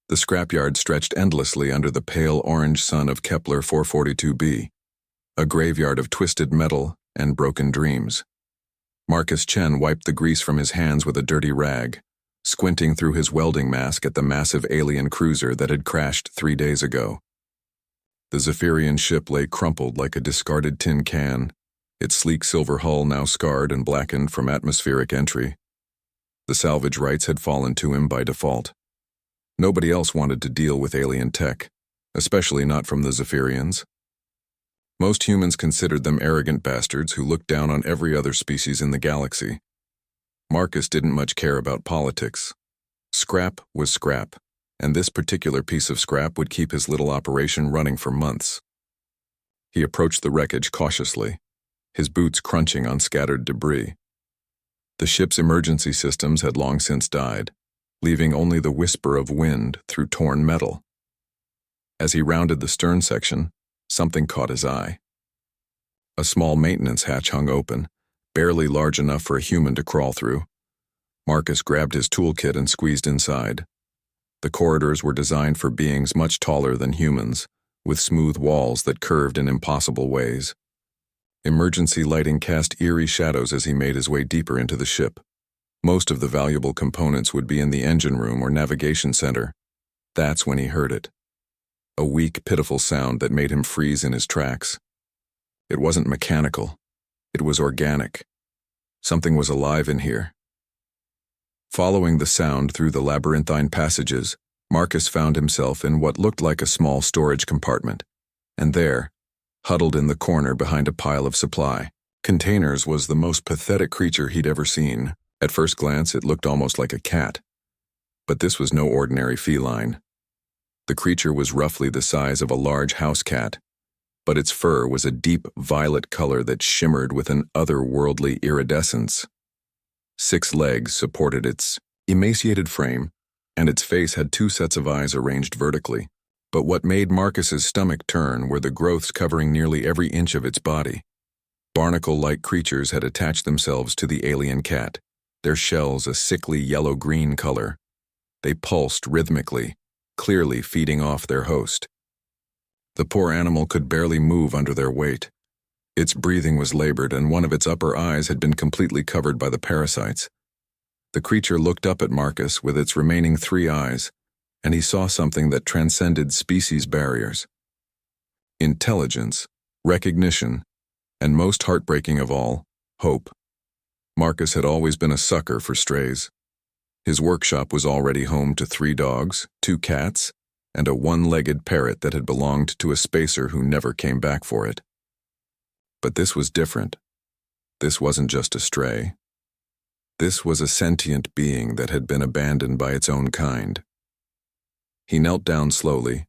The scrapyard stretched endlessly under the pale orange sun of Kepler 442b, a graveyard of twisted metal and broken dreams. Marcus Chen wiped the grease from his hands with a dirty rag, squinting through his welding mask at the massive alien cruiser that had crashed 3 days ago. The Zephyrian ship lay crumpled like a discarded tin can, its sleek silver hull now scarred and blackened from atmospheric entry. The salvage rights had fallen to him by default. Nobody else wanted to deal with alien tech, especially not from the Zephyrians. Most humans considered them arrogant bastards who looked down on every other species in the galaxy. Marcus didn't much care about politics. Scrap was scrap, and this particular piece of scrap would keep his little operation running for months. He approached the wreckage cautiously, his boots crunching on scattered debris. The ship's emergency systems had long since died, leaving only the whisper of wind through torn metal. As he rounded the stern section, something caught his eye. A small maintenance hatch hung open, barely large enough for a human to crawl through. Marcus grabbed his toolkit and squeezed inside. The corridors were designed for beings much taller than humans, with smooth walls that curved in impossible ways. Emergency lighting cast eerie shadows as he made his way deeper into the ship. Most of the valuable components would be in the engine room or navigation center. That's when he heard it. A weak, pitiful sound that made him freeze in his tracks. It wasn't mechanical. It was organic. Something was alive in here. Following the sound through the labyrinthine passages, Marcus found himself in what looked like a small storage compartment. And there, huddled in the corner behind a pile of supply, containers, was the most pathetic creature he'd ever seen. At first glance, it looked almost like a cat. But this was no ordinary feline. The creature was roughly the size of a large house cat, but its fur was a deep violet color that shimmered with an otherworldly iridescence. 6 legs supported its emaciated frame, and its face had 2 sets of eyes arranged vertically. But what made Marcus's stomach turn were the growths covering nearly every inch of its body. Barnacle-like creatures had attached themselves to the alien cat, their shells a sickly yellow-green color. They pulsed rhythmically, clearly feeding off their host. The poor animal could barely move under their weight. Its breathing was labored, and one of its upper eyes had been completely covered by the parasites. The creature looked up at Marcus with its remaining 3 eyes, and he saw something that transcended species barriers. Intelligence, recognition, and most heartbreaking of all, hope. Marcus had always been a sucker for strays. His workshop was already home to 3 dogs, 2 cats, and a 1-legged parrot that had belonged to a spacer who never came back for it. But this was different. This wasn't just a stray. This was a sentient being that had been abandoned by its own kind. He knelt down slowly,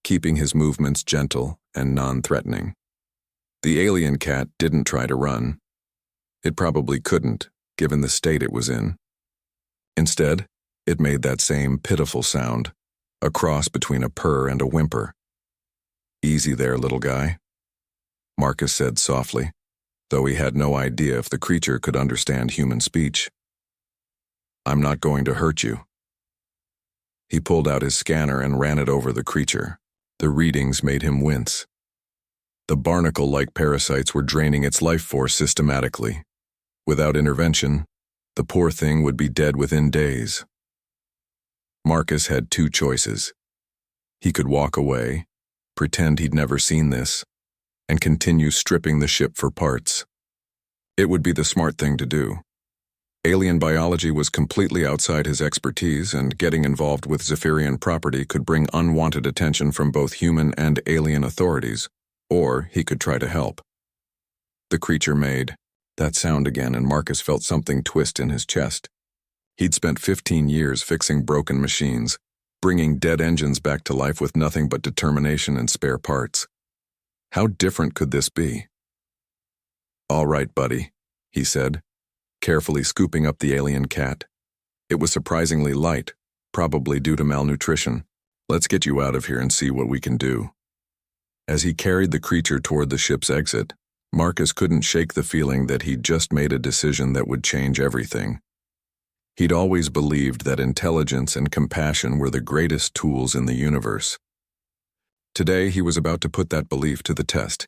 keeping his movements gentle and non-threatening. The alien cat didn't try to run. It probably couldn't, given the state it was in. Instead, it made that same pitiful sound, a cross between a purr and a whimper. "Easy there, little guy," Marcus said softly, though he had no idea if the creature could understand human speech. "I'm not going to hurt you." He pulled out his scanner and ran it over the creature. The readings made him wince. The barnacle-like parasites were draining its life force systematically. Without intervention, the poor thing would be dead within days. Marcus had 2 choices. He could walk away, pretend he'd never seen this, and continue stripping the ship for parts. It would be the smart thing to do. Alien biology was completely outside his expertise, and getting involved with Zephyrian property could bring unwanted attention from both human and alien authorities, or he could try to help. The creature made that sound again, and Marcus felt something twist in his chest. He'd spent 15 years fixing broken machines, bringing dead engines back to life with nothing but determination and spare parts. How different could this be? "All right, buddy," he said, carefully scooping up the alien cat. It was surprisingly light, probably due to malnutrition. "Let's get you out of here and see what we can do." As he carried the creature toward the ship's exit, Marcus couldn't shake the feeling that he'd just made a decision that would change everything. He'd always believed that intelligence and compassion were the greatest tools in the universe. Today, he was about to put that belief to the test.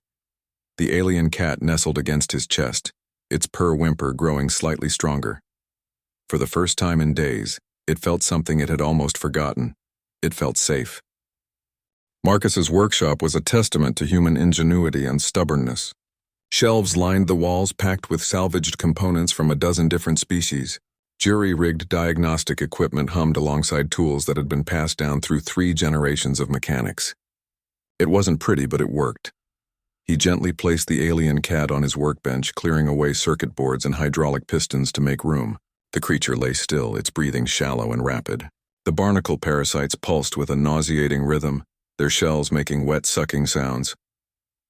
The alien cat nestled against his chest, its purr whimper growing slightly stronger. For the first time in days, it felt something it had almost forgotten. It felt safe. Marcus's workshop was a testament to human ingenuity and stubbornness. Shelves lined the walls packed with salvaged components from a dozen different species. Jury-rigged diagnostic equipment hummed alongside tools that had been passed down through 3 generations of mechanics. It wasn't pretty, but it worked. He gently placed the alien cat on his workbench, clearing away circuit boards and hydraulic pistons to make room. The creature lay still, its breathing shallow and rapid. The barnacle parasites pulsed with a nauseating rhythm, their shells making wet, sucking sounds.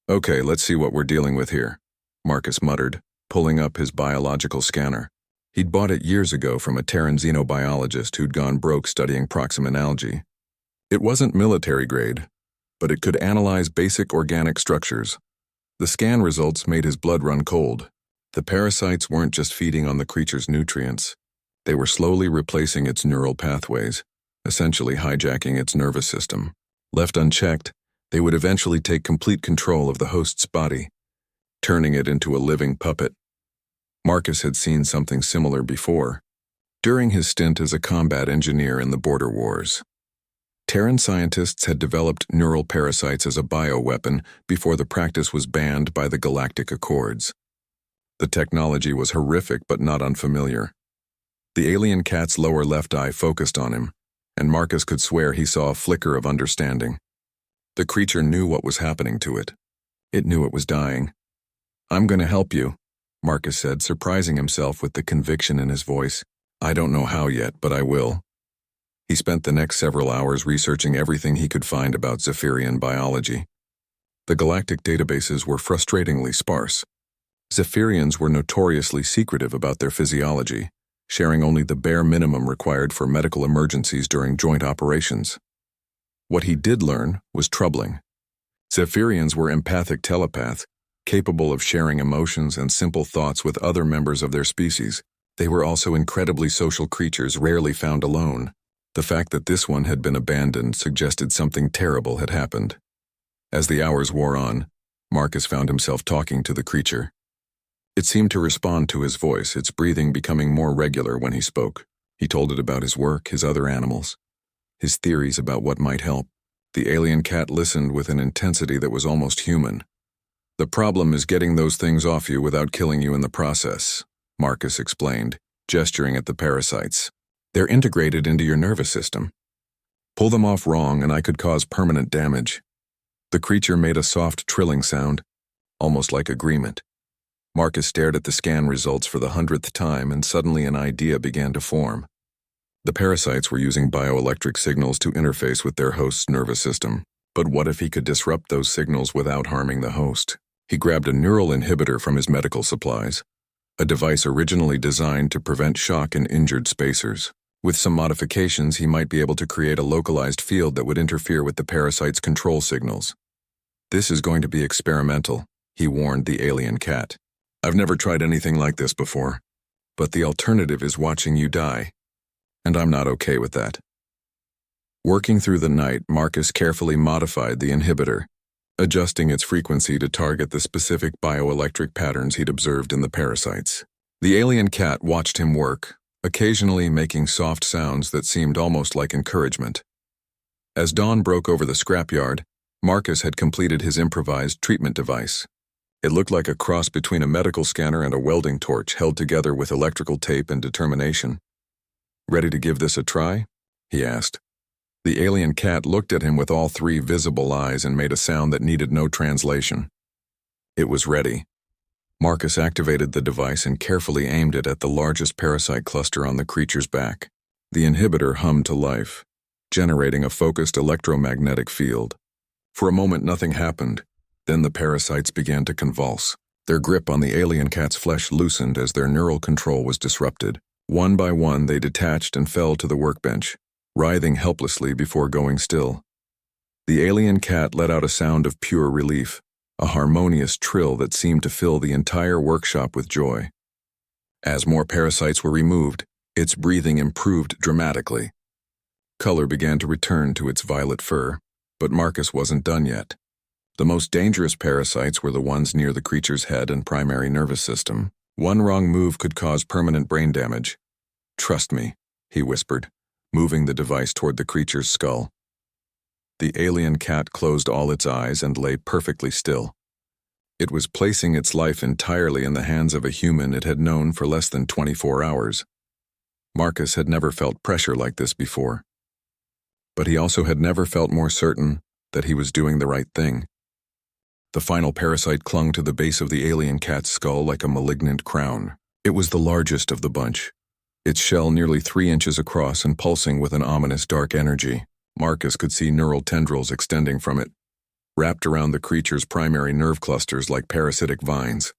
"Okay, let's see what we're dealing with here," Marcus muttered, pulling up his biological scanner. He'd bought it years ago from a Terran xenobiologist who'd gone broke studying proximal algae. It wasn't military grade, but it could analyze basic organic structures. The scan results made his blood run cold. The parasites weren't just feeding on the creature's nutrients. They were slowly replacing its neural pathways, essentially hijacking its nervous system. Left unchecked, they would eventually take complete control of the host's body, turning it into a living puppet. Marcus had seen something similar before, during his stint as a combat engineer in the border wars. Terran scientists had developed neural parasites as a bioweapon before the practice was banned by the Galactic Accords. The technology was horrific but not unfamiliar. The alien cat's lower left eye focused on him, and Marcus could swear he saw a flicker of understanding. The creature knew what was happening to it. It knew it was dying. "I'm going to help you," Marcus said, surprising himself with the conviction in his voice. "I don't know how yet, but I will." He spent the next several hours researching everything he could find about Zephyrian biology. The galactic databases were frustratingly sparse. Zephyrians were notoriously secretive about their physiology, sharing only the bare minimum required for medical emergencies during joint operations. What he did learn was troubling. Zephyrians were empathic telepaths, capable of sharing emotions and simple thoughts with other members of their species. They were also incredibly social creatures rarely found alone. The fact that this one had been abandoned suggested something terrible had happened. As the hours wore on, Marcus found himself talking to the creature. It seemed to respond to his voice, its breathing becoming more regular when he spoke. He told it about his work, his other animals, his theories about what might help. The alien cat listened with an intensity that was almost human. "The problem is getting those things off you without killing you in the process," Marcus explained, gesturing at the parasites. "They're integrated into your nervous system. Pull them off wrong and I could cause permanent damage." The creature made a soft trilling sound, almost like agreement. Marcus stared at the scan results for the 100th time, and suddenly an idea began to form. The parasites were using bioelectric signals to interface with their host's nervous system. But what if he could disrupt those signals without harming the host? He grabbed a neural inhibitor from his medical supplies, a device originally designed to prevent shock in injured spacers. With some modifications, he might be able to create a localized field that would interfere with the parasite's control signals. "This is going to be experimental," he warned the alien cat. "I've never tried anything like this before, but the alternative is watching you die, and I'm not okay with that." Working through the night, Marcus carefully modified the inhibitor, adjusting its frequency to target the specific bioelectric patterns he'd observed in the parasites. The alien cat watched him work, occasionally making soft sounds that seemed almost like encouragement. As dawn broke over the scrapyard, Marcus had completed his improvised treatment device. It looked like a cross between a medical scanner and a welding torch held together with electrical tape and determination. "Ready to give this a try?" he asked. The alien cat looked at him with all 3 visible eyes and made a sound that needed no translation. It was ready. Marcus activated the device and carefully aimed it at the largest parasite cluster on the creature's back. The inhibitor hummed to life, generating a focused electromagnetic field. For a moment, nothing happened. Then the parasites began to convulse. Their grip on the alien cat's flesh loosened as their neural control was disrupted. One by one, they detached and fell to the workbench, writhing helplessly before going still. The alien cat let out a sound of pure relief, a harmonious trill that seemed to fill the entire workshop with joy. As more parasites were removed, Its breathing improved dramatically. Color began to return to its violet fur, but Marcus wasn't done yet. The most dangerous parasites were the ones near the creature's head and primary nervous system. One wrong move could cause permanent brain damage. "Trust me," he whispered, moving the device toward the creature's skull. The alien cat closed all its eyes and lay perfectly still. It was placing its life entirely in the hands of a human it had known for less than 24 hours. Marcus had never felt pressure like this before. But he also had never felt more certain that he was doing the right thing. The final parasite clung to the base of the alien cat's skull like a malignant crown. It was the largest of the bunch, its shell nearly 3 inches across and pulsing with an ominous dark energy. Marcus could see neural tendrils extending from it, wrapped around the creature's primary nerve clusters like parasitic vines.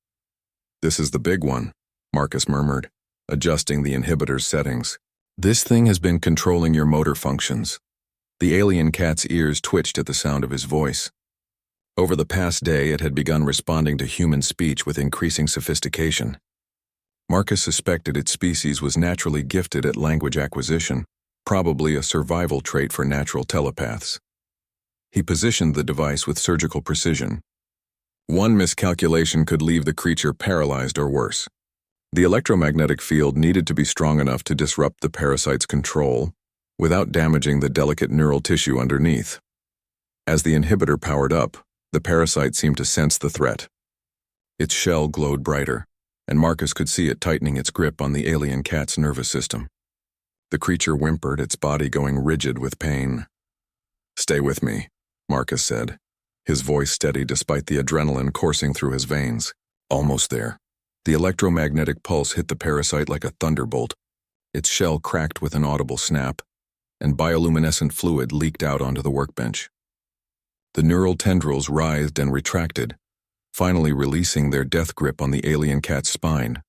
"This is the big one," Marcus murmured, adjusting the inhibitor's settings. "This thing has been controlling your motor functions." The alien cat's ears twitched at the sound of his voice. Over the past day, it had begun responding to human speech with increasing sophistication. Marcus suspected its species was naturally gifted at language acquisition, probably a survival trait for natural telepaths. He positioned the device with surgical precision. One miscalculation could leave the creature paralyzed or worse. The electromagnetic field needed to be strong enough to disrupt the parasite's control without damaging the delicate neural tissue underneath. As the inhibitor powered up, the parasite seemed to sense the threat. Its shell glowed brighter, and Marcus could see it tightening its grip on the alien cat's nervous system. The creature whimpered, its body going rigid with pain. "Stay with me," Marcus said, his voice steady despite the adrenaline coursing through his veins. Almost there. The electromagnetic pulse hit the parasite like a thunderbolt. Its shell cracked with an audible snap, and bioluminescent fluid leaked out onto the workbench. The neural tendrils writhed and retracted, finally releasing their death grip on the alien cat's spine.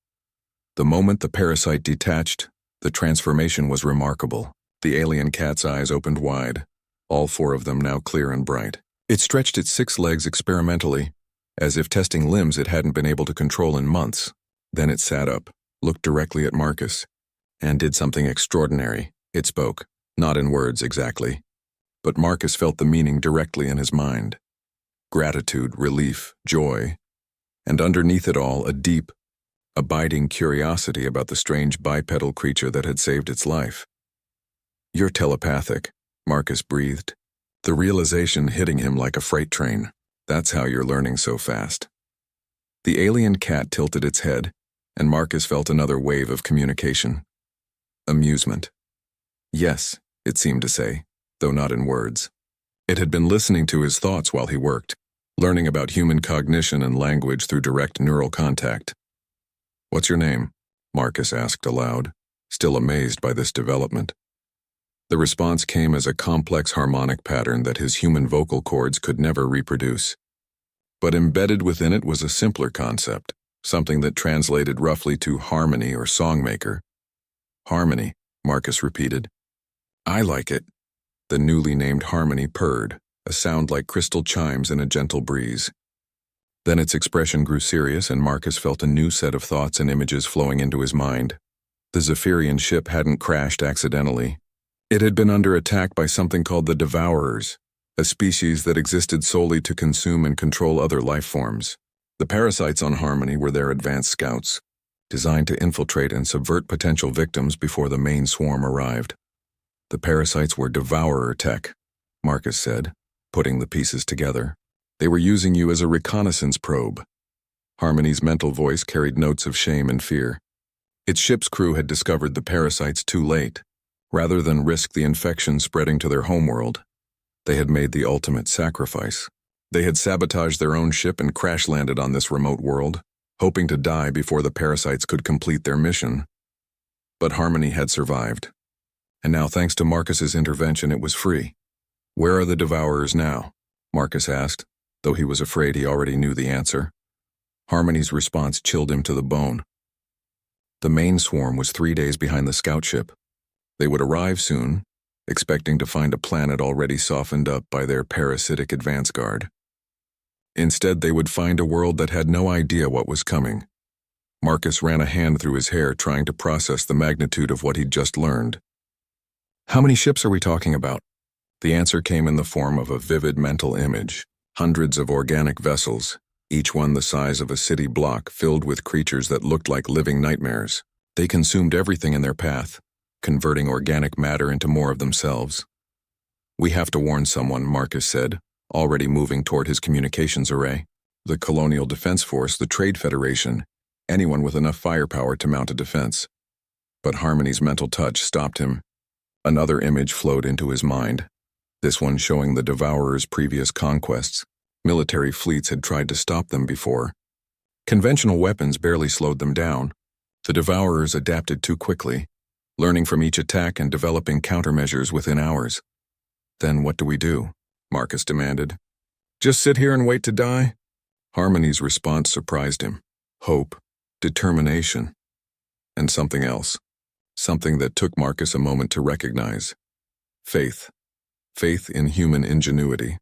The moment the parasite detached, the transformation was remarkable. The alien cat's eyes opened wide, all 4 of them now clear and bright. It stretched its 6 legs experimentally, as if testing limbs it hadn't been able to control in months. Then it sat up, looked directly at Marcus, and did something extraordinary. It spoke, not in words exactly, but Marcus felt the meaning directly in his mind. Gratitude, relief, joy, and underneath it all, a deep, abiding curiosity about the strange bipedal creature that had saved its life. "You're telepathic," Marcus breathed, the realization hitting him like a freight train. "That's how you're learning so fast." The alien cat tilted its head, and Marcus felt another wave of communication. Amusement. "Yes," it seemed to say, though not in words. It had been listening to his thoughts while he worked, learning about human cognition and language through direct neural contact. "What's your name?" Marcus asked aloud, still amazed by this development. The response came as a complex harmonic pattern that his human vocal cords could never reproduce. But embedded within it was a simpler concept, something that translated roughly to harmony or songmaker. "Harmony," Marcus repeated. "I like it." The newly named Harmony purred, a sound like crystal chimes in a gentle breeze. Then its expression grew serious, and Marcus felt a new set of thoughts and images flowing into his mind. The Zephyrian ship hadn't crashed accidentally. It had been under attack by something called the Devourers, a species that existed solely to consume and control other life forms. The parasites on Harmony were their advanced scouts, designed to infiltrate and subvert potential victims before the main swarm arrived. "The parasites were Devourer tech," Marcus said, putting the pieces together. "They were using you as a reconnaissance probe." Harmony's mental voice carried notes of shame and fear. Its ship's crew had discovered the parasites too late. Rather than risk the infection spreading to their homeworld, they had made the ultimate sacrifice. They had sabotaged their own ship and crash-landed on this remote world, hoping to die before the parasites could complete their mission. But Harmony had survived. And now, thanks to Marcus's intervention, it was free. "Where are the Devourers now?" Marcus asked, though he was afraid he already knew the answer. Harmony's response chilled him to the bone. The main swarm was 3 days behind the scout ship. They would arrive soon, expecting to find a planet already softened up by their parasitic advance guard. Instead, they would find a world that had no idea what was coming. Marcus ran a hand through his hair, trying to process the magnitude of what he'd just learned. How many ships are we talking about? The answer came in the form of a vivid mental image. Hundreds of organic vessels, each one the size of a city block, filled with creatures that looked like living nightmares. They consumed everything in their path, converting organic matter into more of themselves. We have to warn someone, Marcus said, already moving toward his communications array. The Colonial Defense Force, the Trade Federation, anyone with enough firepower to mount a defense. But Harmony's mental touch stopped him. Another image flowed into his mind, this one showing the Devourer's previous conquests. Military fleets had tried to stop them before. Conventional weapons barely slowed them down. The Devourers adapted too quickly, learning from each attack and developing countermeasures within hours. Then what do we do? Marcus demanded. Just sit here and wait to die? Harmony's response surprised him. Hope, determination, and something else. Something that took Marcus a moment to recognize. Faith. Faith in human ingenuity.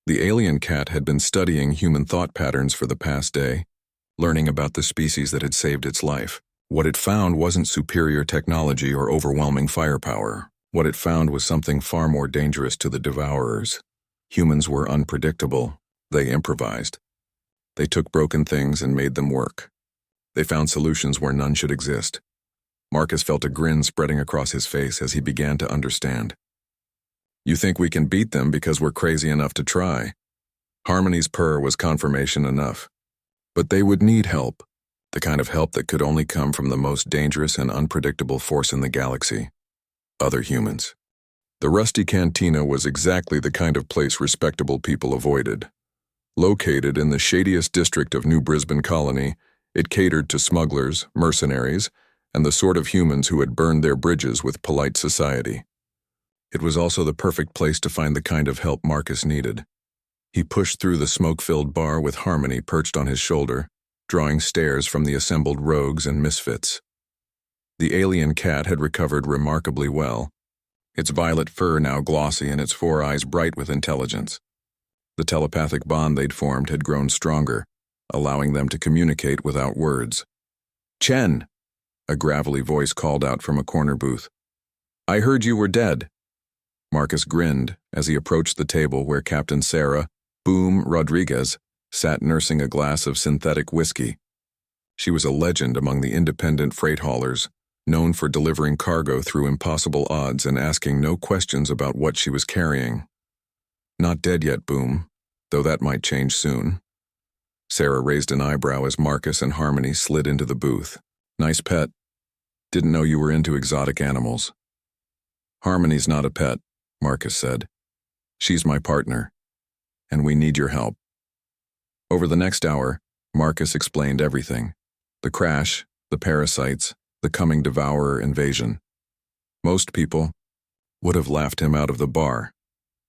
The alien cat had been studying human thought patterns for the past day, learning about the species that had saved its life. What it found wasn't superior technology or overwhelming firepower. What it found was something far more dangerous to the Devourers. Humans were unpredictable. They improvised. They took broken things and made them work. They found solutions where none should exist. Marcus felt a grin spreading across his face as he began to understand. You think we can beat them because we're crazy enough to try? Harmony's purr was confirmation enough. But they would need help, the kind of help that could only come from the most dangerous and unpredictable force in the galaxy. Other humans. The Rusty Cantina was exactly the kind of place respectable people avoided. Located in the shadiest district of New Brisbane Colony, it catered to smugglers, mercenaries, and the sort of humans who had burned their bridges with polite society. It was also the perfect place to find the kind of help Marcus needed. He pushed through the smoke-filled bar with Harmony perched on his shoulder, drawing stares from the assembled rogues and misfits. The alien cat had recovered remarkably well, its violet fur now glossy and its 4 eyes bright with intelligence. The telepathic bond they'd formed had grown stronger, allowing them to communicate without words. "Chen!" a gravelly voice called out from a corner booth. "I heard you were dead." Marcus grinned as he approached the table where Captain Sarah, Boom Rodriguez, sat nursing a glass of synthetic whiskey. She was a legend among the independent freight haulers, known for delivering cargo through impossible odds and asking no questions about what she was carrying. Not dead yet, Boom, though that might change soon. Sarah raised an eyebrow as Marcus and Harmony slid into the booth. "Nice pet. Didn't know you were into exotic animals." "Harmony's not a pet," Marcus said. "She's my partner, and we need your help." Over the next hour, Marcus explained everything. The crash, the parasites, the coming Devourer invasion. Most people would have laughed him out of the bar,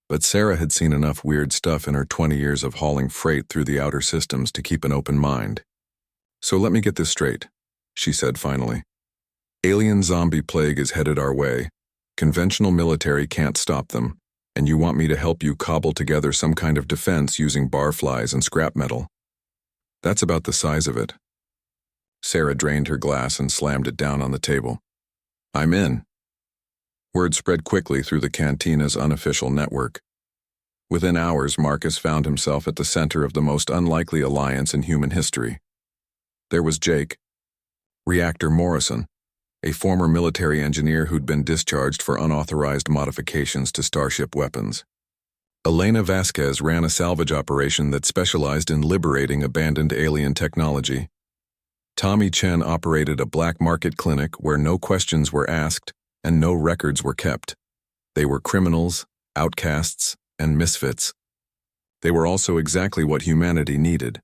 but Sarah had seen enough weird stuff in her 20 years of hauling freight through the outer systems to keep an open mind. "So let me get this straight," she said finally. "Alien zombie plague is headed our way. Conventional military can't stop them, and you want me to help you cobble together some kind of defense using barflies and scrap metal. That's about the size of it." Sarah drained her glass and slammed it down on the table. "I'm in." Word spread quickly through the cantina's unofficial network. Within hours, Marcus found himself at the center of the most unlikely alliance in human history. There was Jake, Reactor Morrison, a former military engineer who'd been discharged for unauthorized modifications to Starship weapons. Elena Vasquez ran a salvage operation that specialized in liberating abandoned alien technology. Tommy Chen operated a black market clinic where no questions were asked and no records were kept. They were criminals, outcasts, and misfits. They were also exactly what humanity needed.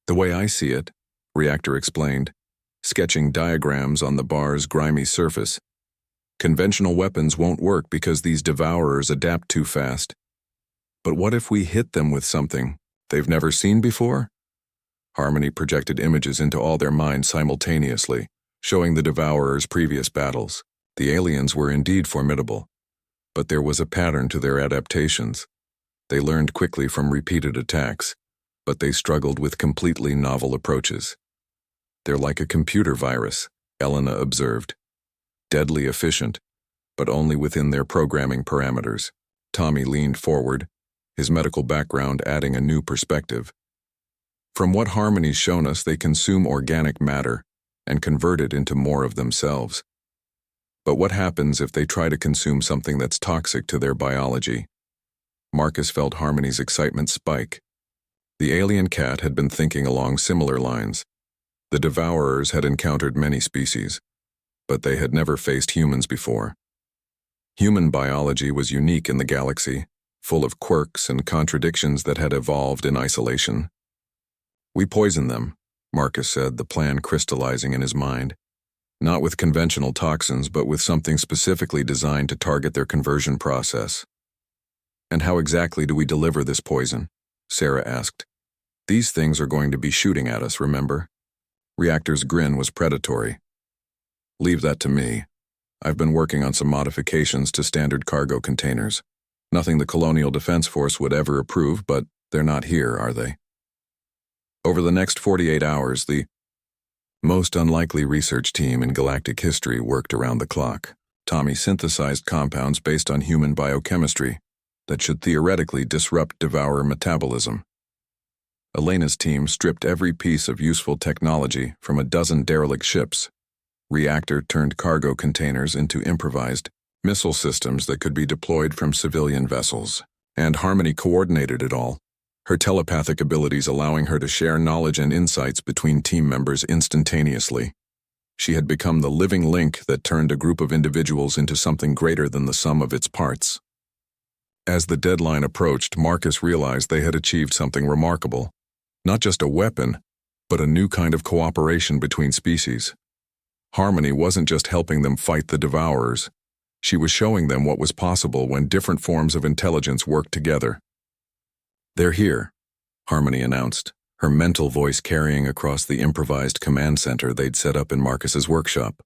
"The way I see it," Reactor explained, sketching diagrams on the bar's grimy surface, "conventional weapons won't work because these Devourers adapt too fast. But what if we hit them with something they've never seen before?" Harmony projected images into all their minds simultaneously, showing the Devourers' previous battles. The aliens were indeed formidable, but there was a pattern to their adaptations. They learned quickly from repeated attacks, but they struggled with completely novel approaches. They're like a computer virus, Elena observed. Deadly efficient, but only within their programming parameters. Tommy leaned forward, his medical background adding a new perspective. From what Harmony's shown us, they consume organic matter and convert it into more of themselves. But what happens if they try to consume something that's toxic to their biology? Marcus felt Harmony's excitement spike. The alien cat had been thinking along similar lines. The devourers had encountered many species, but they had never faced humans before. Human biology was unique in the galaxy, full of quirks and contradictions that had evolved in isolation. We poison them, Marcus said, the plan crystallizing in his mind. Not with conventional toxins, but with something specifically designed to target their conversion process. And how exactly do we deliver this poison? Sarah asked. These things are going to be shooting at us, remember? Reactor's grin was predatory. Leave that to me. I've been working on some modifications to standard cargo containers. Nothing the Colonial Defense Force would ever approve, but they're not here, are they? Over the next 48 hours, the most unlikely research team in galactic history worked around the clock. Tommy synthesized compounds based on human biochemistry that should theoretically disrupt devourer metabolism. Elena's team stripped every piece of useful technology from a dozen derelict ships. Reactor turned cargo containers into improvised missile systems that could be deployed from civilian vessels. And Harmony coordinated it all, her telepathic abilities allowing her to share knowledge and insights between team members instantaneously. She had become the living link that turned a group of individuals into something greater than the sum of its parts. As the deadline approached, Marcus realized they had achieved something remarkable. Not just a weapon, but a new kind of cooperation between species. Harmony wasn't just helping them fight the devourers. She was showing them what was possible when different forms of intelligence worked together. They're here, Harmony announced, her mental voice carrying across the improvised command center they'd set up in Marcus's workshop.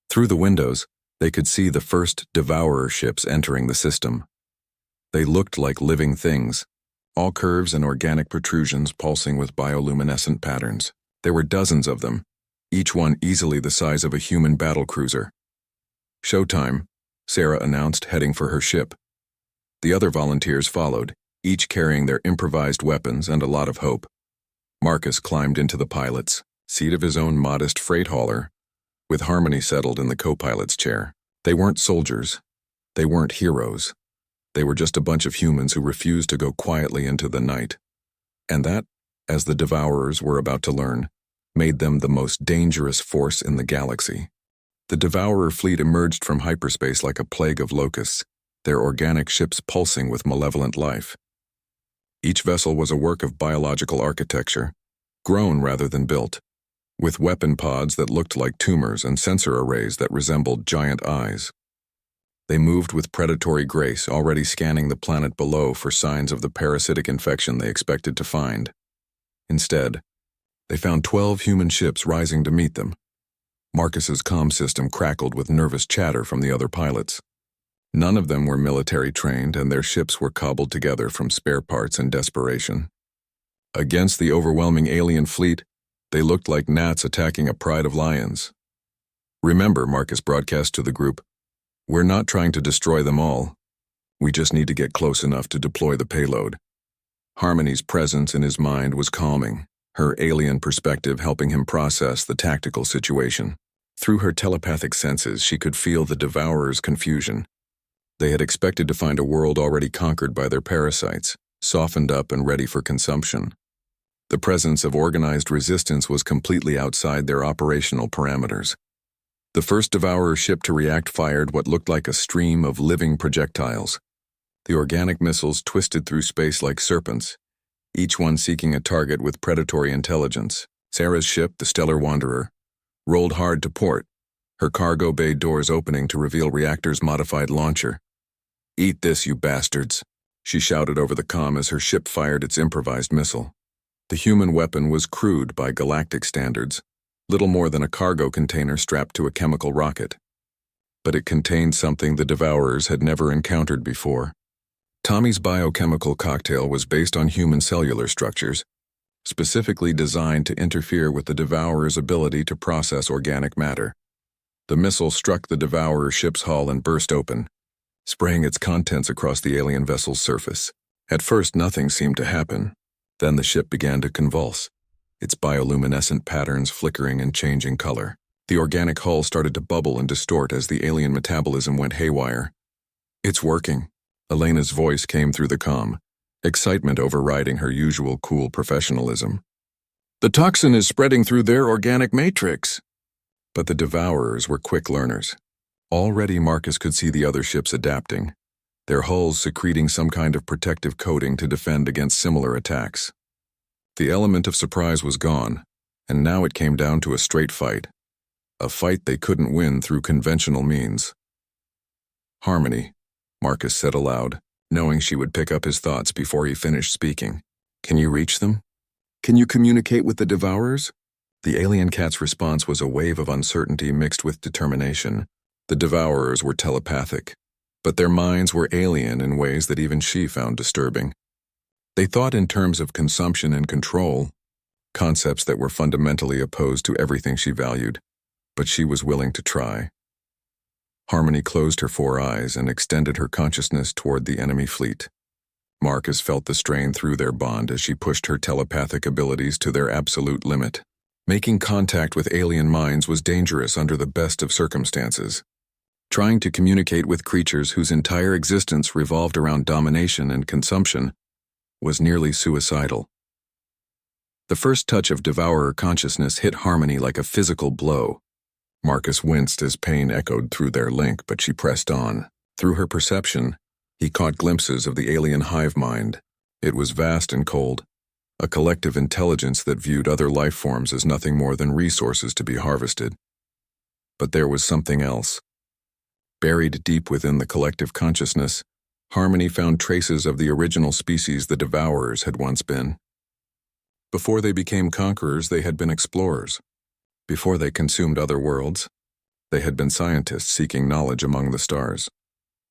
Through the windows, they could see the first devourer ships entering the system. They looked like living things, all curves and organic protrusions pulsing with bioluminescent patterns. There were dozens of them, each one easily the size of a human battlecruiser. Showtime, Sarah announced, heading for her ship. The other volunteers followed, each carrying their improvised weapons and a lot of hope. Marcus climbed into the pilot's seat of his own modest freight hauler, with Harmony settled in the co-pilot's chair. They weren't soldiers. They weren't heroes. They were just a bunch of humans who refused to go quietly into the night. And that, as the devourers were about to learn, made them the most dangerous force in the galaxy. The devourer fleet emerged from hyperspace like a plague of locusts, their organic ships pulsing with malevolent life. Each vessel was a work of biological architecture, grown rather than built, with weapon pods that looked like tumors and sensor arrays that resembled giant eyes. They moved with predatory grace, already scanning the planet below for signs of the parasitic infection they expected to find. Instead, they found 12 human ships rising to meet them. Marcus's comm system crackled with nervous chatter from the other pilots. None of them were military trained, and their ships were cobbled together from spare parts and desperation. Against the overwhelming alien fleet, they looked like gnats attacking a pride of lions. Remember, Marcus broadcast to the group, we're not trying to destroy them all. We just need to get close enough to deploy the payload. Harmony's presence in his mind was calming, her alien perspective helping him process the tactical situation. Through her telepathic senses, she could feel the devourers' confusion. They had expected to find a world already conquered by their parasites, softened up and ready for consumption. The presence of organized resistance was completely outside their operational parameters. The first devourer ship to react fired what looked like a stream of living projectiles. The organic missiles twisted through space like serpents, each one seeking a target with predatory intelligence. Sarah's ship, the Stellar Wanderer, rolled hard to port, her cargo bay doors opening to reveal Reactor's modified launcher. "Eat this, you bastards," she shouted over the comm as her ship fired its improvised missile. The human weapon was crude by galactic standards, little more than a cargo container strapped to a chemical rocket. But it contained something the devourers had never encountered before. Tommy's biochemical cocktail was based on human cellular structures, specifically designed to interfere with the Devourer's ability to process organic matter. The missile struck the Devourer ship's hull and burst open, spraying its contents across the alien vessel's surface. At first, nothing seemed to happen. Then the ship began to convulse, its bioluminescent patterns flickering and changing color. The organic hull started to bubble and distort as the alien metabolism went haywire. "It's working," Elena's voice came through the comm, excitement overriding her usual cool professionalism. "The toxin is spreading through their organic matrix." But the Devourers were quick learners. Already Marcus could see the other ships adapting, their hulls secreting some kind of protective coating to defend against similar attacks. The element of surprise was gone, and now it came down to a straight fight. A fight they couldn't win through conventional means. "Harmony," Marcus said aloud, knowing she would pick up his thoughts before he finished speaking. "Can you reach them? Can you communicate with the Devourers?" The alien cat's response was a wave of uncertainty mixed with determination. The Devourers were telepathic, but their minds were alien in ways that even she found disturbing. They thought in terms of consumption and control, concepts that were fundamentally opposed to everything she valued, but she was willing to try. Harmony closed her 4 eyes and extended her consciousness toward the enemy fleet. Marcus felt the strain through their bond as she pushed her telepathic abilities to their absolute limit. Making contact with alien minds was dangerous under the best of circumstances. Trying to communicate with creatures whose entire existence revolved around domination and consumption was nearly suicidal. The first touch of Devourer consciousness hit Harmony like a physical blow. Marcus winced as pain echoed through their link, but she pressed on. Through her perception, he caught glimpses of the alien hive mind. It was vast and cold, a collective intelligence that viewed other life forms as nothing more than resources to be harvested. But there was something else. Buried deep within the collective consciousness, Harmony found traces of the original species the Devourers had once been. Before they became conquerors, they had been explorers. Before they consumed other worlds, they had been scientists seeking knowledge among the stars.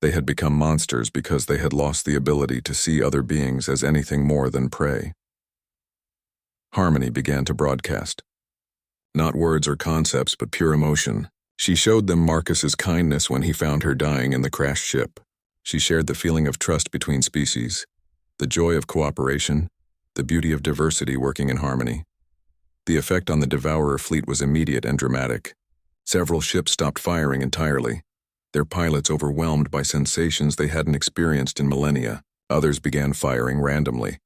They had become monsters because they had lost the ability to see other beings as anything more than prey. Harmony began to broadcast. Not words or concepts, but pure emotion. She showed them Marcus's kindness when he found her dying in the crashed ship. She shared the feeling of trust between species, the joy of cooperation, the beauty of diversity working in harmony. The effect on the Devourer fleet was immediate and dramatic. Several ships stopped firing entirely, their pilots overwhelmed by sensations they hadn't experienced in millennia. Others began firing randomly,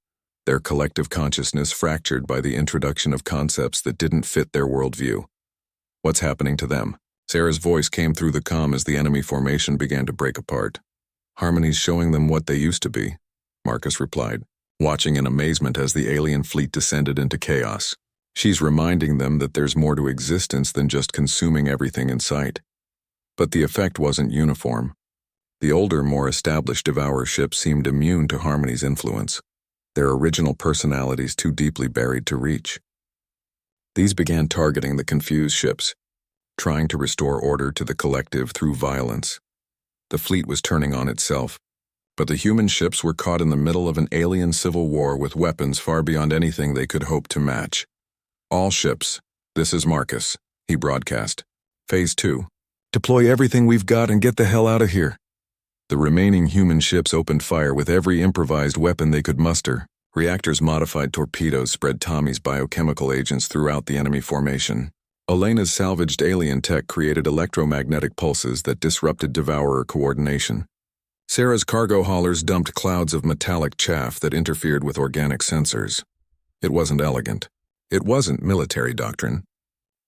their collective consciousness fractured by the introduction of concepts that didn't fit their worldview. "What's happening to them?" Sarah's voice came through the comm as the enemy formation began to break apart. "Harmony's showing them what they used to be," Marcus replied, watching in amazement as the alien fleet descended into chaos. "She's reminding them that there's more to existence than just consuming everything in sight." But the effect wasn't uniform. The older, more established Devourer ships seemed immune to Harmony's influence, their original personalities too deeply buried to reach. These began targeting the confused ships, trying to restore order to the collective through violence. The fleet was turning on itself, but the human ships were caught in the middle of an alien civil war with weapons far beyond anything they could hope to match. "All ships, this is Marcus," he broadcast. "Phase 2. Deploy everything we've got and get the hell out of here." The remaining human ships opened fire with every improvised weapon they could muster. Reactors-modified torpedoes spread Tommy's biochemical agents throughout the enemy formation. Elena's salvaged alien tech created electromagnetic pulses that disrupted Devourer coordination. Sarah's cargo haulers dumped clouds of metallic chaff that interfered with organic sensors. It wasn't elegant. It wasn't military doctrine.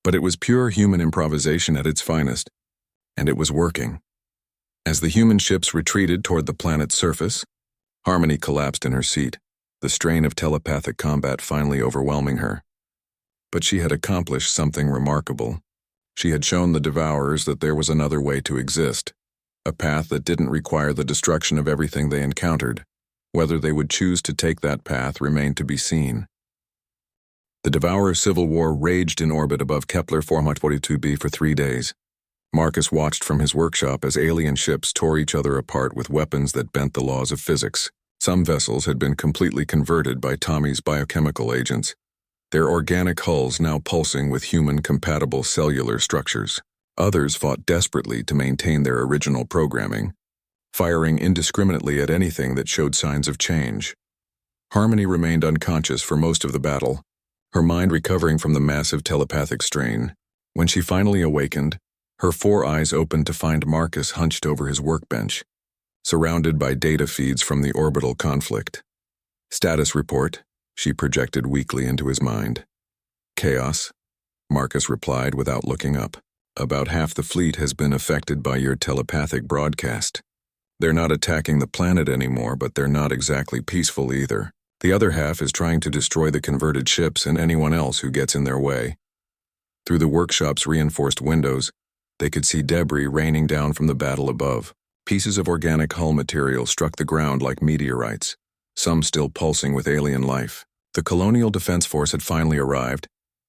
But it was pure human improvisation at its finest, and it was working. As the human ships retreated toward the planet's surface, Harmony collapsed in her seat, the strain of telepathic combat finally overwhelming her. But she had accomplished something remarkable. She had shown the Devourers that there was another way to exist, a path that didn't require the destruction of everything they encountered. Whether they would choose to take that path remained to be seen. The Devourer civil war raged in orbit above Kepler 442b for 3 days. Marcus watched from his workshop as alien ships tore each other apart with weapons that bent the laws of physics. Some vessels had been completely converted by Tommy's biochemical agents, their organic hulls now pulsing with human-compatible cellular structures. Others fought desperately to maintain their original programming, firing indiscriminately at anything that showed signs of change. Harmony remained unconscious for most of the battle, her mind recovering from the massive telepathic strain. When she finally awakened, her 4 eyes opened to find Marcus hunched over his workbench, surrounded by data feeds from the orbital conflict. "Status report," she projected weakly into his mind. "Chaos," Marcus replied without looking up. "About half the fleet has been affected by your telepathic broadcast. They're not attacking the planet anymore, but they're not exactly peaceful either. The other half is trying to destroy the converted ships and anyone else who gets in their way." Through the workshop's reinforced windows, they could see debris raining down from the battle above. Pieces of organic hull material struck the ground like meteorites, some still pulsing with alien life. The Colonial Defense Force had finally arrived,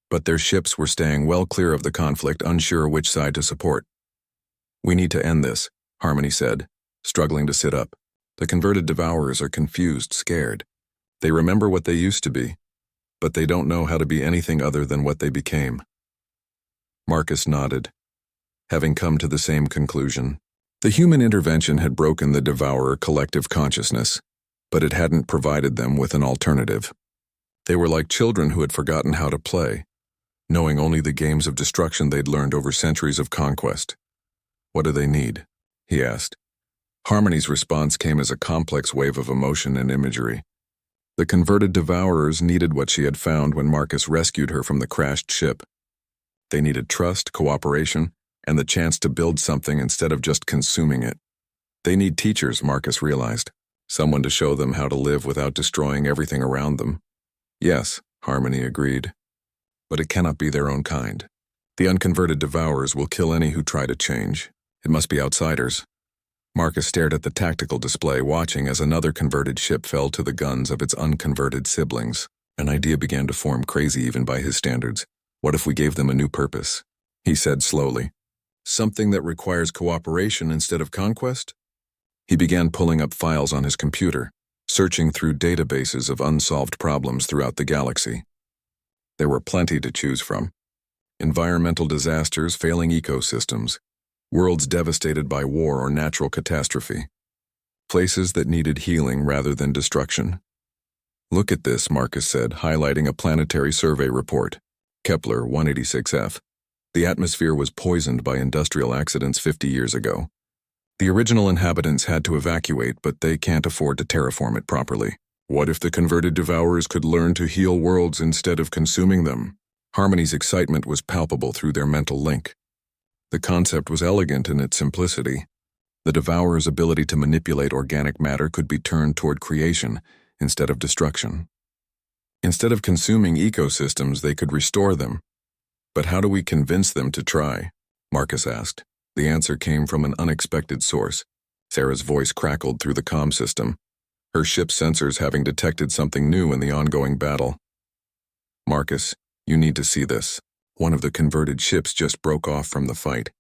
but their ships were staying well clear of the conflict, unsure which side to support. "We need to end this," Harmony said, struggling to sit up. "The converted devourers are confused, scared. They remember what they used to be, but they don't know how to be anything other than what they became." Marcus nodded, having come to the same conclusion. The human intervention had broken the devourer collective consciousness, but it hadn't provided them with an alternative. They were like children who had forgotten how to play, knowing only the games of destruction they'd learned over centuries of conquest. "What do they need?" he asked. Harmony's response came as a complex wave of emotion and imagery. The converted devourers needed what she had found when Marcus rescued her from the crashed ship. They needed trust, cooperation, and the chance to build something instead of just consuming it. They need teachers, Marcus realized. Someone to show them how to live without destroying everything around them. "Yes," Harmony agreed. "But it cannot be their own kind. The unconverted devourers will kill any who try to change. It must be outsiders." Marcus stared at the tactical display, watching as another converted ship fell to the guns of its unconverted siblings. An idea began to form, crazy even by his standards. "What if we gave them a new purpose?" he said slowly. "Something that requires cooperation instead of conquest?" He began pulling up files on his computer, searching through databases of unsolved problems throughout the galaxy. There were plenty to choose from. Environmental disasters, failing ecosystems, worlds devastated by war or natural catastrophe, places that needed healing rather than destruction. "Look at this," Marcus said, highlighting a planetary survey report. Kepler 186f. The atmosphere was poisoned by industrial accidents 50 years ago. The original inhabitants had to evacuate, but they can't afford to terraform it properly. What if the converted devourers could learn to heal worlds instead of consuming them? Harmony's excitement was palpable through their mental link. The concept was elegant in its simplicity. The devourer's ability to manipulate organic matter could be turned toward creation instead of destruction. Instead of consuming ecosystems, they could restore them. "But how do we convince them to try?" Marcus asked. The answer came from an unexpected source. Sarah's voice crackled through the comm system, her ship's sensors having detected something new in the ongoing battle. "Marcus, you need to see this. One of the converted ships just broke off from the fight.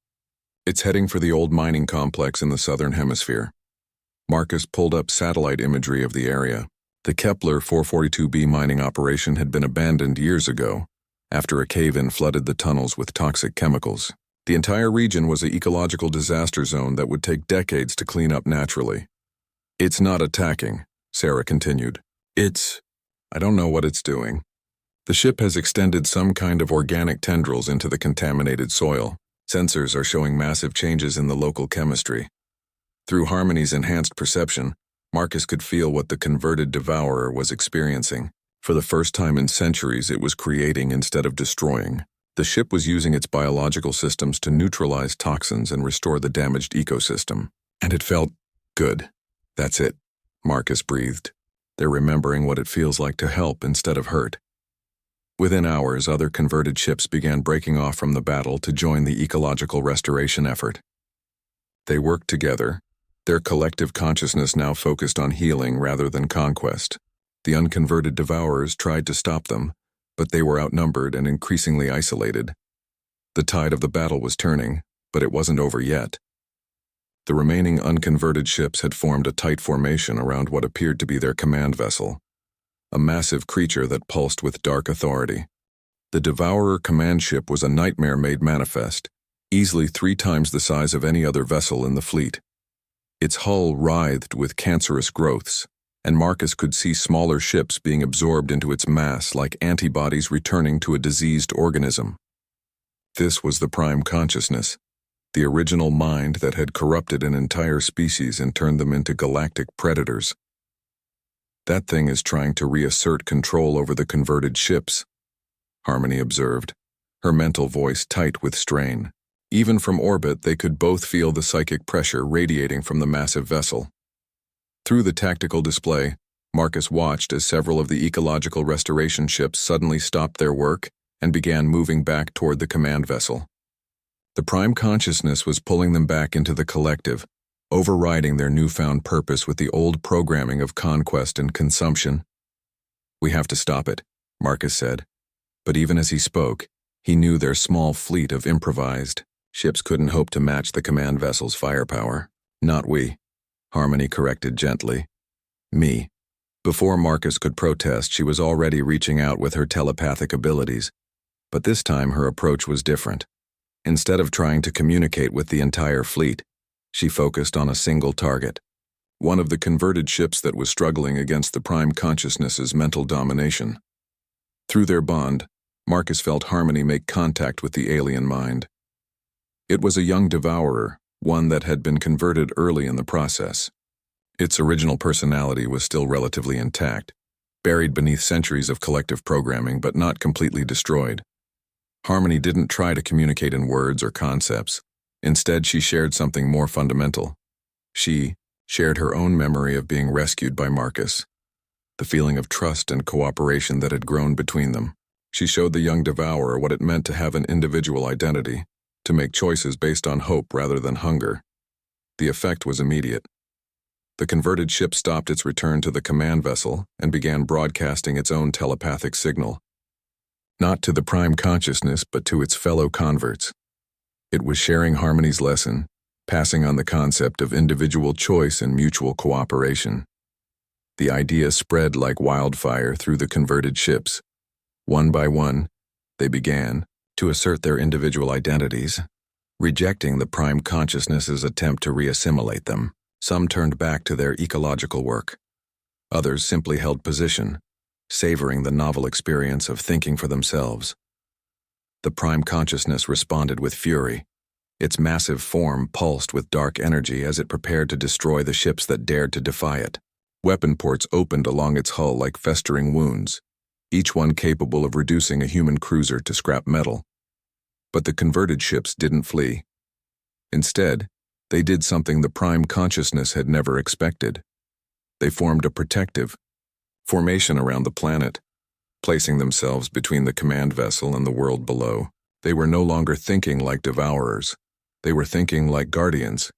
It's heading for the old mining complex in the southern hemisphere." Marcus pulled up satellite imagery of the area. The Kepler 442b mining operation had been abandoned years ago, after a cave-in flooded the tunnels with toxic chemicals. The entire region was an ecological disaster zone that would take decades to clean up naturally. "It's not attacking," Sarah continued. I don't know what it's doing. The ship has extended some kind of organic tendrils into the contaminated soil. Sensors are showing massive changes in the local chemistry. Through Harmony's enhanced perception, Marcus could feel what the converted devourer was experiencing. For the first time in centuries, it was creating instead of destroying. The ship was using its biological systems to neutralize toxins and restore the damaged ecosystem. And it felt good. "That's it," Marcus breathed. "They're remembering what it feels like to help instead of hurt." Within hours, other converted ships began breaking off from the battle to join the ecological restoration effort. They worked together, their collective consciousness now focused on healing rather than conquest. The unconverted devourers tried to stop them, but they were outnumbered and increasingly isolated. The tide of the battle was turning, but it wasn't over yet. The remaining unconverted ships had formed a tight formation around what appeared to be their command vessel, a massive creature that pulsed with dark authority. The Devourer command ship was a nightmare made manifest, easily 3 times the size of any other vessel in the fleet. Its hull writhed with cancerous growths, and Marcus could see smaller ships being absorbed into its mass like antibodies returning to a diseased organism. This was the Prime Consciousness, the original mind that had corrupted an entire species and turned them into galactic predators. That thing is trying to reassert control over the converted ships, Harmony observed, her mental voice tight with strain. Even from orbit, they could both feel the psychic pressure radiating from the massive vessel. Through the tactical display, Marcus watched as several of the ecological restoration ships suddenly stopped their work and began moving back toward the command vessel. The Prime Consciousness was pulling them back into the collective, overriding their newfound purpose with the old programming of conquest and consumption. "We have to stop it," Marcus said. But even as he spoke, he knew their small fleet of improvised ships couldn't hope to match the command vessel's firepower. "Not we," Harmony corrected gently. "Me." Before Marcus could protest, she was already reaching out with her telepathic abilities. But this time her approach was different. Instead of trying to communicate with the entire fleet, she focused on a single target, one of the converted ships that was struggling against the Prime Consciousness's mental domination. Through their bond, Marcus felt Harmony make contact with the alien mind. It was a young devourer, one that had been converted early in the process. Its original personality was still relatively intact, buried beneath centuries of collective programming but not completely destroyed. Harmony didn't try to communicate in words or concepts. Instead, she shared something more fundamental. She shared her own memory of being rescued by Marcus, the feeling of trust and cooperation that had grown between them. She showed the young devourer what it meant to have an individual identity, to make choices based on hope rather than hunger. The effect was immediate. The converted ship stopped its return to the command vessel and began broadcasting its own telepathic signal. Not to the Prime Consciousness, but to its fellow converts. It was sharing Harmony's lesson, passing on the concept of individual choice and mutual cooperation. The idea spread like wildfire through the converted ships. One by one, they began to assert their individual identities, rejecting the Prime Consciousness's attempt to reassimilate them. Some turned back to their ecological work. Others simply held position, savoring the novel experience of thinking for themselves. The Prime Consciousness responded with fury. Its massive form pulsed with dark energy as it prepared to destroy the ships that dared to defy it. Weapon ports opened along its hull like festering wounds, each one capable of reducing a human cruiser to scrap metal. But the converted ships didn't flee. Instead, they did something the Prime Consciousness had never expected. They formed a protective formation around the planet, placing themselves between the command vessel and the world below. They were no longer thinking like devourers. They were thinking like guardians.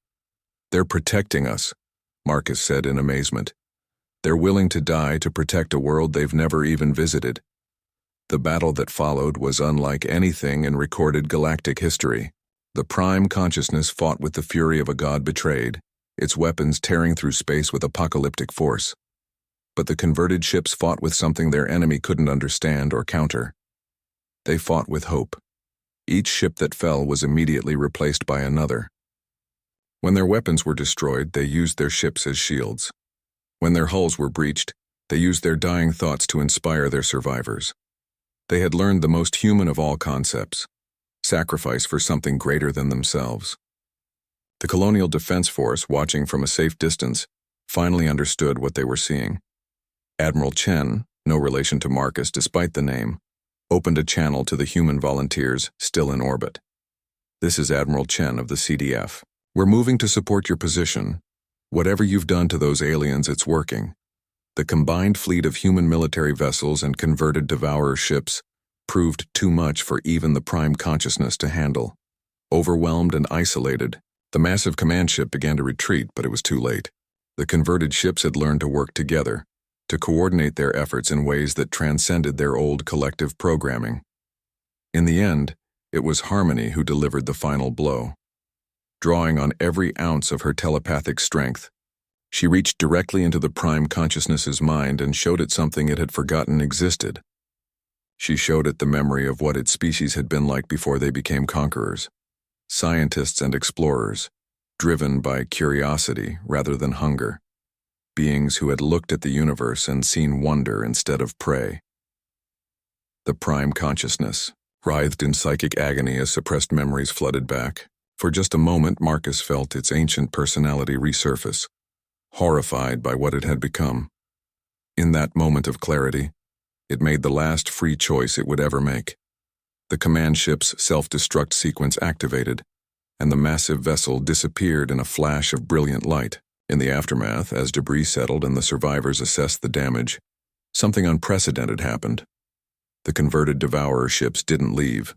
"They're protecting us," Marcus said in amazement. "They're willing to die to protect a world they've never even visited." The battle that followed was unlike anything in recorded galactic history. The Prime Consciousness fought with the fury of a god betrayed, its weapons tearing through space with apocalyptic force. But the converted ships fought with something their enemy couldn't understand or counter. They fought with hope. Each ship that fell was immediately replaced by another. When their weapons were destroyed, they used their ships as shields. When their hulls were breached, they used their dying thoughts to inspire their survivors. They had learned the most human of all concepts: sacrifice for something greater than themselves. The Colonial Defense Force, watching from a safe distance, finally understood what they were seeing. Admiral Chen, no relation to Marcus despite the name, opened a channel to the human volunteers still in orbit. "This is Admiral Chen of the CDF. We're moving to support your position. Whatever you've done to those aliens, it's working." The combined fleet of human military vessels and converted devourer ships proved too much for even the Prime Consciousness to handle. Overwhelmed and isolated, the massive command ship began to retreat, but it was too late. The converted ships had learned to work together, to coordinate their efforts in ways that transcended their old collective programming. In the end, it was Harmony who delivered the final blow. Drawing on every ounce of her telepathic strength, She reached directly into the prime consciousness's mind and showed it something it had forgotten existed. She showed it the memory of what its species had been like before they became conquerors. Scientists and explorers, driven by curiosity rather than hunger. Beings who had looked at the universe and seen wonder instead of prey. The prime consciousness writhed in psychic agony as suppressed memories flooded back. For just a moment, Marcus felt its ancient personality resurface, horrified by what it had become. In that moment of clarity, it made the last free choice it would ever make. The command ship's self-destruct sequence activated, and the massive vessel disappeared in a flash of brilliant light. In the aftermath, as debris settled and the survivors assessed the damage, something unprecedented happened. The converted Devourer ships didn't leave.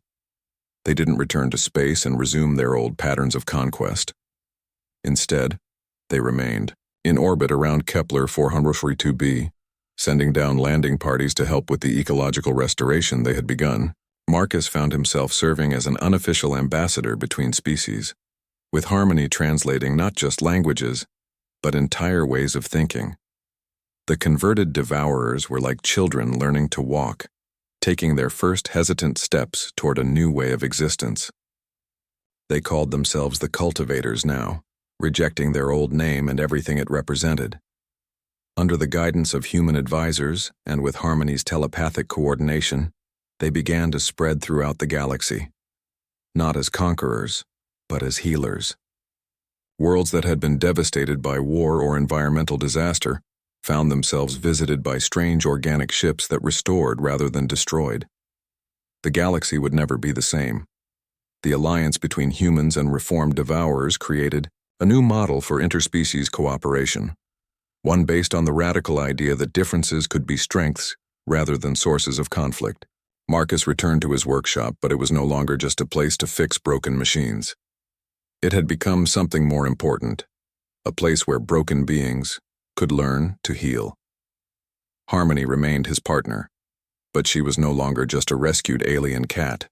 They didn't return to space and resume their old patterns of conquest. Instead, they remained in orbit around Kepler 442b, sending down landing parties to help with the ecological restoration they had begun. Marcus found himself serving as an unofficial ambassador between species, with Harmony translating not just languages, but entire ways of thinking. The converted Devourers were like children learning to walk, taking their first hesitant steps toward a new way of existence. They called themselves the Cultivators now, rejecting their old name and everything it represented. Under the guidance of human advisors and with Harmony's telepathic coordination, they began to spread throughout the galaxy, not as conquerors, but as healers. Worlds that had been devastated by war or environmental disaster found themselves visited by strange organic ships that restored rather than destroyed. The galaxy would never be the same. The alliance between humans and reformed Devourers created a new model for interspecies cooperation, one based on the radical idea that differences could be strengths rather than sources of conflict. Marcus returned to his workshop, but it was no longer just a place to fix broken machines. It had become something more important, a place where broken beings could learn to heal. Harmony remained his partner, but she was no longer just a rescued alien cat.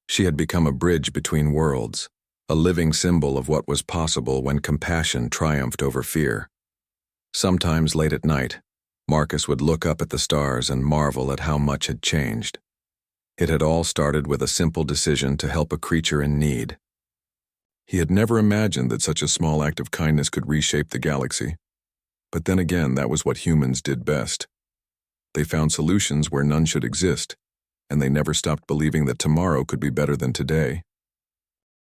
She had become a bridge between worlds, a living symbol of what was possible when compassion triumphed over fear. Sometimes late at night, Marcus would look up at the stars and marvel at how much had changed. It had all started with a simple decision to help a creature in need. He had never imagined that such a small act of kindness could reshape the galaxy. But then again, that was what humans did best. They found solutions where none should exist, and they never stopped believing that tomorrow could be better than today.